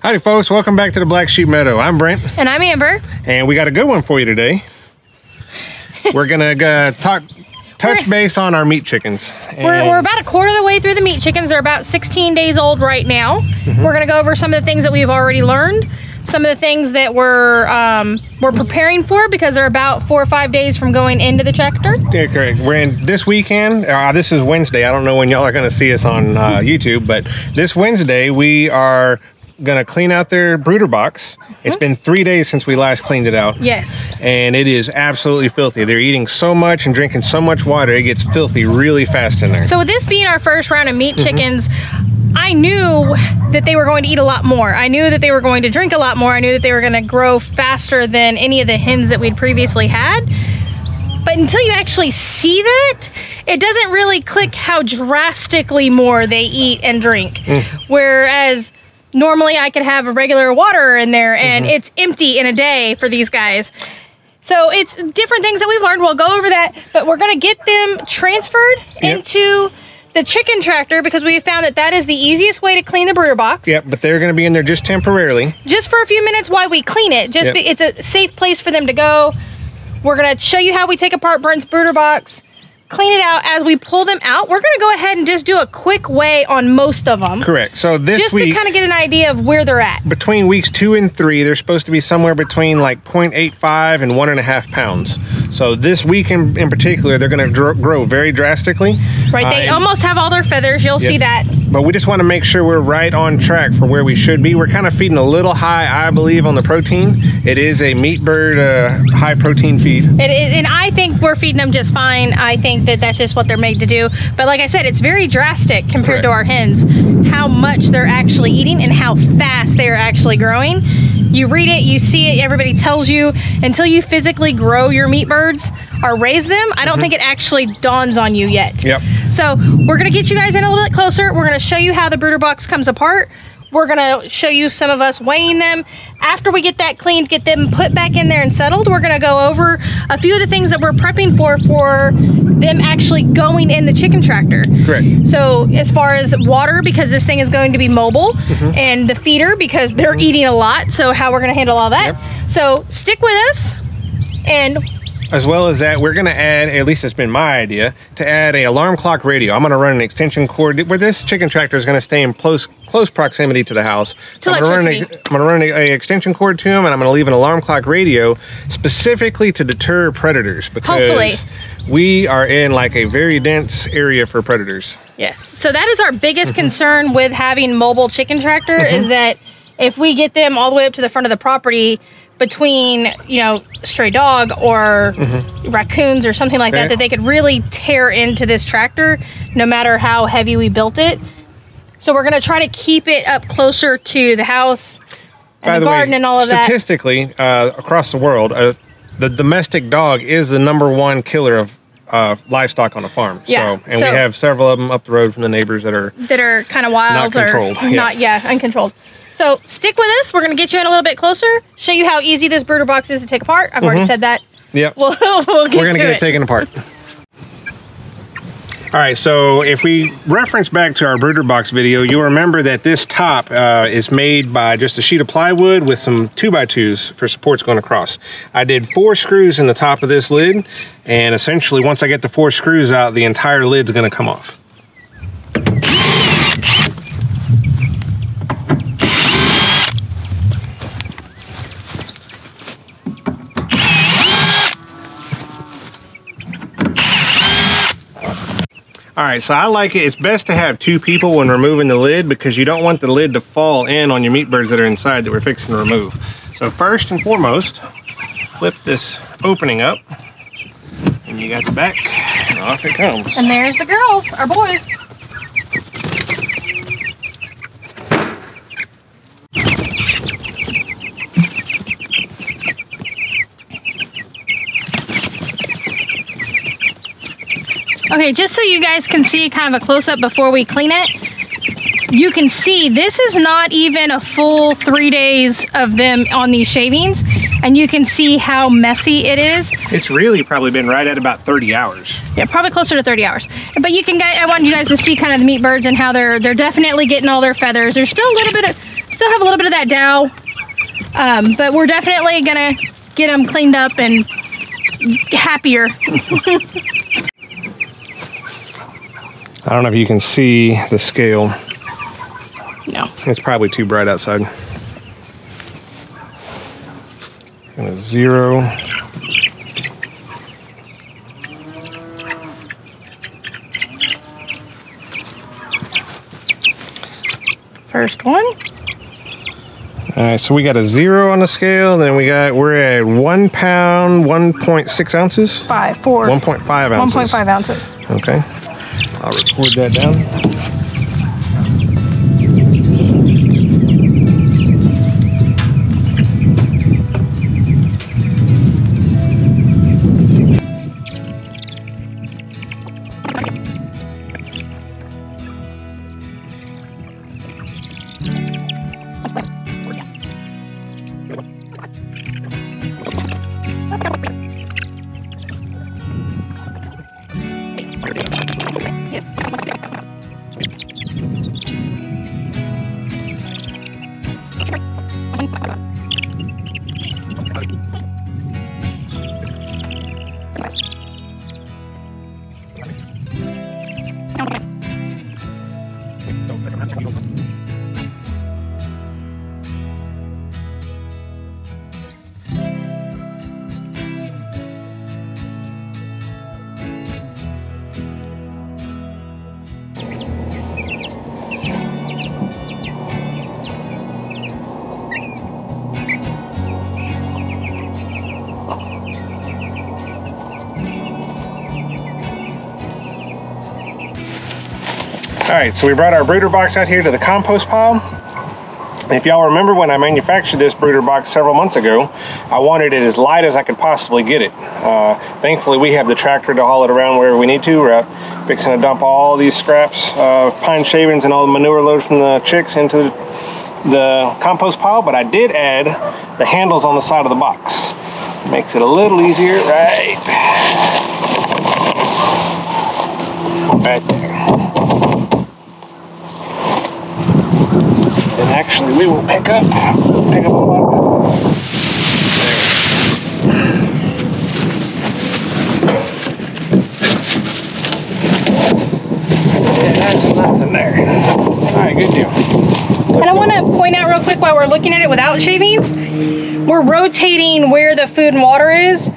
Howdy folks, welcome back to the Black Sheep Meadow. I'm Brent. And I'm Amber. And we got a good one for you today. We're gonna touch base on our meat chickens. We're about a quarter of the way through the meat chickens. They're about 16 days old right now. We're gonna go over some of the things that we've already learned, some of the things that we're preparing for, because they're about 4 or 5 days from going into the tractor. Yeah, correct. We're in this weekend. This is Wednesday. I don't know when y'all are gonna see us on YouTube, but this Wednesday we are gonna clean out their brooder box. It's been 3 days since we last cleaned it out. Yes. And it is absolutely filthy. They're eating so much and drinking so much water, it gets filthy really fast in there. So with this being our first round of meat chickens, I knew that they were going to eat a lot more. I knew that they were going to drink a lot more. I knew that they were gonna grow faster than any of the hens that we'd previously had. But until you actually see that, it doesn't really click how drastically more they eat and drink. Whereas normally I could have a regular water in there and it's empty in a day for these guys. So it's different things that we've learned. We'll go over that, but we're gonna get them transferred into the chicken tractor, because we have found that that is the easiest way to clean the brooder box. Yep, but they're gonna be in there just temporarily. Just for a few minutes while we clean it. It's a safe place for them to go. We're gonna show you how we take apart Brent's brooder box, clean it out. As we pull them out, we're gonna go ahead and just do a quick weigh on most of them. Correct. So this just week, to kind of get an idea of where they're at. Between weeks 2 and 3, they're supposed to be somewhere between like 0.85 and 1.5 pounds. So this week in particular, they're gonna grow very drastically. Right, they almost have all their feathers, you'll see that. But we just wanna make sure we're right on track for where we should be. We're kind of feeding a little high, I believe, on the protein. It is a meat bird high protein feed. It is, and I think we're feeding them just fine. I think that that's just what they're made to do. But like I said, it's very drastic compared to our hens, how much they're actually eating and how fast they're actually growing. You read it, you see it, everybody tells you. Until you physically grow your meat birds or raise them, I don't think it actually dawns on you yet. Yep. So we're gonna get you guys in a little bit closer. We're gonna show you how the brooder box comes apart. We're gonna show you some of us weighing them. After we get that cleaned, get them put back in there and settled, we're gonna go over a few of the things that we're prepping for them actually going in the chicken tractor. Correct. So as far as water, because this thing is going to be mobile, and the feeder, because they're eating a lot, so how we're gonna handle all that. So stick with us. And as well as that, we're gonna add, at least it's been my idea, to add a alarm clock radio. I'm gonna run an extension cord where this chicken tractor is gonna stay in close proximity to the house. So I'm gonna run a extension cord to them, and I'm gonna leave an alarm clock radio specifically to deter predators, because we are in like a very dense area for predators. Yes, so that is our biggest concern with having mobile chicken tractor, is that if we get them all the way up to the front of the property, between, you know, stray dog or raccoons or something like that they could really tear into this tractor no matter how heavy we built it. So we're gonna try to keep it up closer to the house and the garden and all of that. Statistically, across the world, the domestic dog is the #1 killer of livestock on a farm. So we have several of them up the road from the neighbors that are kind of wild, not controlled, uncontrolled. So stick with us. We're gonna get you in a little bit closer, show you how easy this brooder box is to take apart. I've already said that. Yep. We're gonna get it taken apart. All right, so if we reference back to our brooder box video, you'll remember that this top is made by just a sheet of plywood with some 2x2s for supports going across. I did 4 screws in the top of this lid, and essentially once I get the 4 screws out, the entire lid's gonna come off. All right, so I like it. It's best to have 2 people when removing the lid, because you don't want the lid to fall in on your meat birds that are inside that we're fixing to remove. So first and foremost, flip this opening up, and you got the back, and off it comes. And there's the girls, our boys. Okay, just so you guys can see kind of a close-up before we clean it, you can see this is not even a full 3 days of them on these shavings, and you can see how messy it is. It's really probably been right at about 30 hours. Yeah, probably closer to 30 hours. But you can, I want you guys to see kind of the meat birds and how they're definitely getting all their feathers. There's still a little bit of Still have a little bit of that dough, but we're definitely gonna get them cleaned up and happier. I don't know if you can see the scale. No. It's probably too bright outside. And a 0. First one. All right, so we got a 0 on the scale. Then we're at 1 pound, 1.6 ounces. 1.5 ounces. 1.5 ounces. Okay. I'll record that down. All right, so we brought our brooder box out here to the compost pile. If y'all remember when I manufactured this brooder box several months ago, I wanted it as light as I could possibly get it. Thankfully, we have the tractor to haul it around wherever we need to. We're out fixing to dump all these scraps, pine shavings and all the manure loads from the chicks into the compost pile, but I did add the handles on the side of the box. Makes it a little easier, right there. And actually, we will pick up a lot. Yeah, that's nothing there. All right, good deal. And I want to point out real quick while we're looking at it without shavings, we're rotating where the food and water is,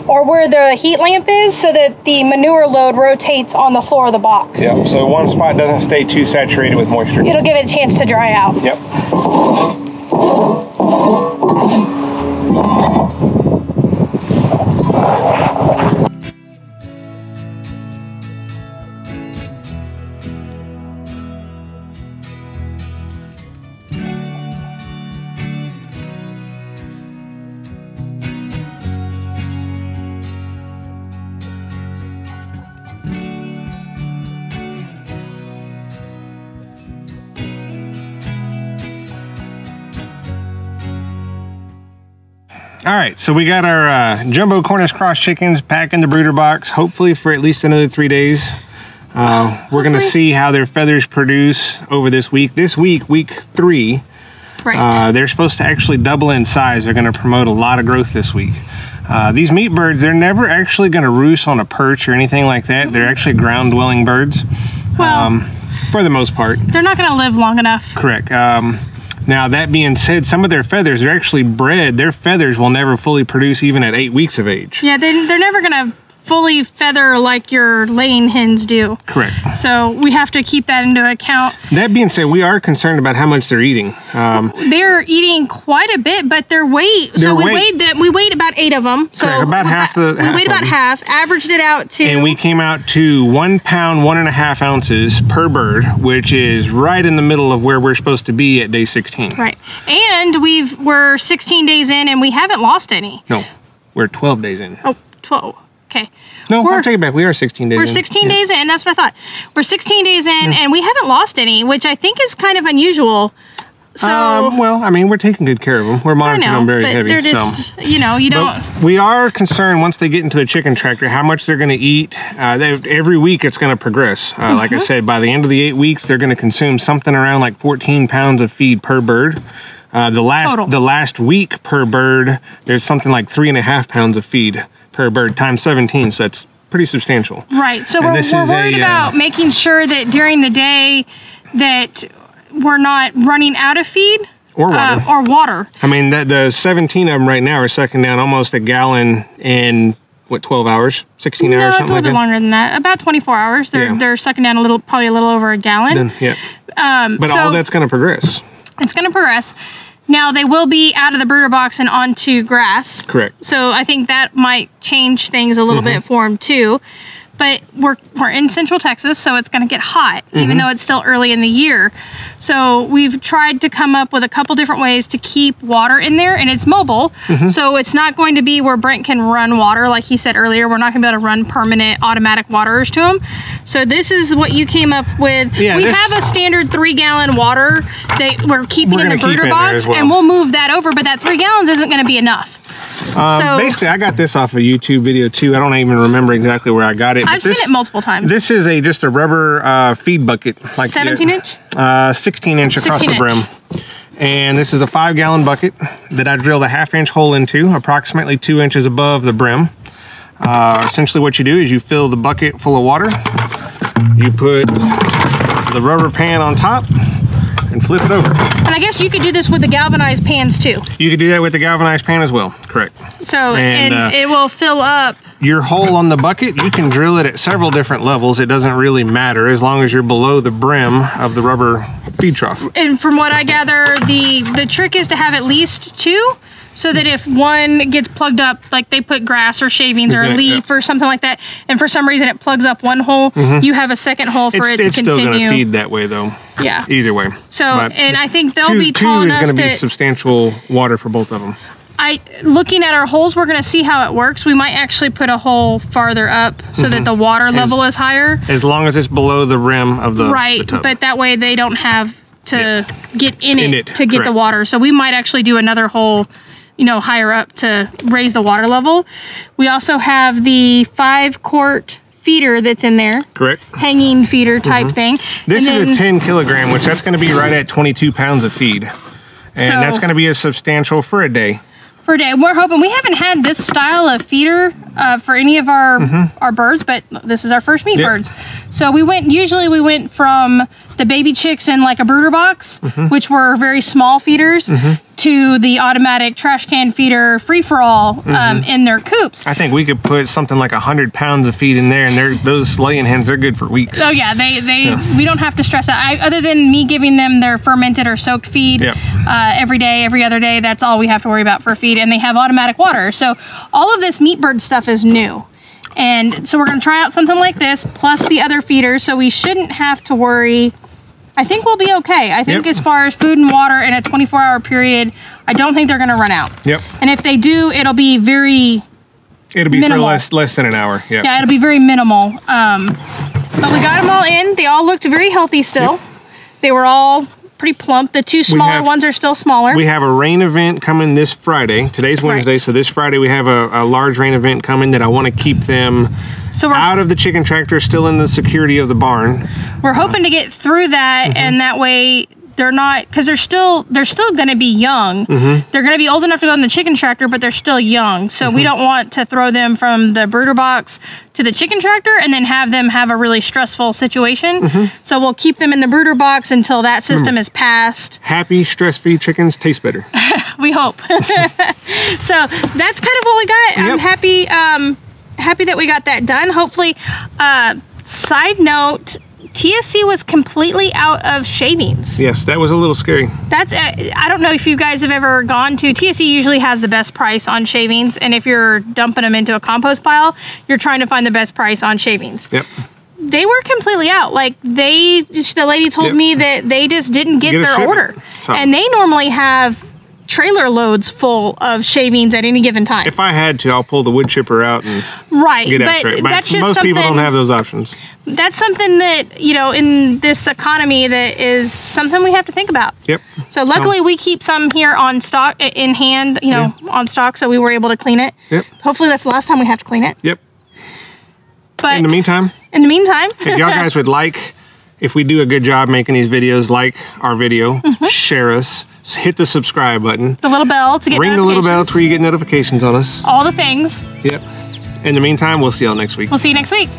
or where the heat lamp is, so that the manure load rotates on the floor of the box. Yep, so one spot doesn't stay too saturated with moisture. It'll give it a chance to dry out. Yep. All right, so we got our jumbo Cornish cross chickens back in the brooder box, hopefully for at least another 3 days. We're gonna see how their feathers produce over this week. This week, week 3, Right. they're supposed to actually double in size. They're gonna promote a lot of growth this week. These meat birds, they're never actually gonna roost on a perch or anything like that. They're actually ground dwelling birds, Well, for the most part. they're not going to live long enough. Correct. Now, that being said, some of their feathers, they're actually bred. Their feathers will never fully produce even at 8 weeks of age. Yeah, they're never going to fully feather like your laying hens do. Correct. So we have to keep that into account. That being said, we are concerned about how much they're eating. They're eating quite a bit, but their weight. So we weighed them. We weighed about 8 of them. So Correct, about half the. We weighed about half. Averaged it out to. And we came out to 1 pound, 1.5 ounces per bird, which is right in the middle of where we're supposed to be at day 16. Right. And we're 16 days in, and we haven't lost any. No, we're 12 days in. Oh, 12. Okay. No, I'll take it back. We are 16 days in. We're 16 days in. That's what I thought. We're 16 days in, and we haven't lost any, which I think is kind of unusual. So well, I mean, we're taking good care of them. We're monitoring them very heavy. They're just, you know, you don't. But we are concerned once they get into the chicken tractor how much they're going to eat. Every week it's going to progress. Like I said, by the end of the 8 weeks, they're going to consume something around like 14 pounds of feed per bird. The last week per bird, there's something like 3.5 pounds of feed per bird times 17. So that's pretty substantial. Right. So we're worried about making sure that during the day that we're not running out of feed or water. I mean, the 17 of them right now are sucking down almost a gallon in what, 12 hours, 16 hours, something like that. No, it's a little bit longer than that. About 24 hours. They're sucking down probably a little over a gallon. But all that's going to progress. It's going to progress. Now they will be out of the brooder box and onto grass. Correct. So I think that might change things a little bit for them too. But we're in Central Texas, so it's going to get hot, even though it's still early in the year. So we've tried to come up with a couple different ways to keep water in there, and it's mobile. So it's not going to be where Brent can run water, like he said earlier. We're not going to be able to run permanent automatic waterers to him. So this is what you came up with. We have a standard 3-gallon water that we're keeping in the brooder box, and we'll move that over, but that 3 gallons isn't going to be enough. So basically, I got this off a YouTube video too. I don't even remember exactly where I got it. I've seen it multiple times. This is just a rubber feed bucket, like 17-inch, 16-inch across the brim. And this is a 5-gallon bucket that I drilled a 1/2-inch hole into, approximately 2 inches above the brim. Essentially, what you do is you fill the bucket full of water. You put the rubber pan on top and flip it over. And I guess you could do this with the galvanized pans too. You could do that with the galvanized pan as well, correct. So, and it will fill up. Your hole on the bucket, you can drill it at several different levels. It doesn't really matter as long as you're below the brim of the rubber feed trough. And from what I gather, the trick is to have at least 2. So that if one gets plugged up, like they put grass or shavings or a leaf or something like that, and for some reason it plugs up one hole, you have a second hole for it to continue. It's still going to feed that way though. Yeah. Either way. So, and I think they'll be tall enough that... 2 is going to be substantial water for both of them. Looking at our holes, we're going to see how it works. We might actually put a hole farther up so that the water level is higher. As long as it's below the rim of the tub. But that way they don't have to get in it to get the water. So we might actually do another hole, you know, higher up to raise the water level. We also have the 5-quart feeder that's in there. Correct. Hanging feeder type thing. This is a 10 kilogram, which that's going to be right at 22 pounds of feed. And that's going to be a substantial for a day. For a day. We're hoping, we haven't had this style of feeder for any of our birds, but this is our first meat birds. So usually we went from the baby chicks in like a brooder box, which were very small feeders, to the automatic trash can feeder free-for-all in their coops. I think we could put something like 100 pounds of feed in there, and those laying hens, they're good for weeks. Oh yeah, we don't have to stress that. Other than me giving them their fermented or soaked feed every day, every other day, that's all we have to worry about for feed, and they have automatic water. So all of this meat bird stuff is new. And so we're gonna try out something like this, plus the other feeders, so we shouldn't have to worry. I think we'll be okay. I think as far as food and water in a 24-hour period, I don't think they're going to run out. And if they do, it'll be very minimal. For less than an hour. Yeah, it'll be very minimal. But we got them all in. They all looked very healthy still. They were all pretty plump. The 2 smaller ones are still smaller. We have a rain event coming this Friday. Today's Wednesday, so this Friday we have a large rain event coming that I want to keep them out of the chicken tractor, still in the security of the barn. We're hoping to get through that, and that way they're not, because they're still going to be young. They're going to be old enough to go in the chicken tractor, but they're still young. So we don't want to throw them from the brooder box to the chicken tractor and then have them have a really stressful situation. So we'll keep them in the brooder box until that system is passed. Happy, stress-free chickens taste better. We hope. So that's kind of what we got. I'm happy that we got that done. Hopefully, side note, TSC was completely out of shavings. Yes, that was a little scary. That's, I don't know if you guys have ever gone to, TSC usually has the best price on shavings, and if you're dumping them into a compost pile, you're trying to find the best price on shavings. They were completely out. Like, the lady told me that they just didn't get their order. So. And they normally have trailer loads full of shavings at any given time. If I had to, I'll pull the wood chipper out and get after it. But that's just most people don't have those options. That's something that, you know, in this economy, that is something we have to think about. Yep. So luckily we keep some here on stock, in hand, you know, on stock, so we were able to clean it. Yep. Hopefully that's the last time we have to clean it. Yep. But in the meantime, if y'all guys would like, if we do a good job making these videos, like our video, share us, hit the subscribe button. The little bell to get Ring the little bell to where you get notifications on us. All the things. Yep. In the meantime, we'll see y'all next week. We'll see you next week.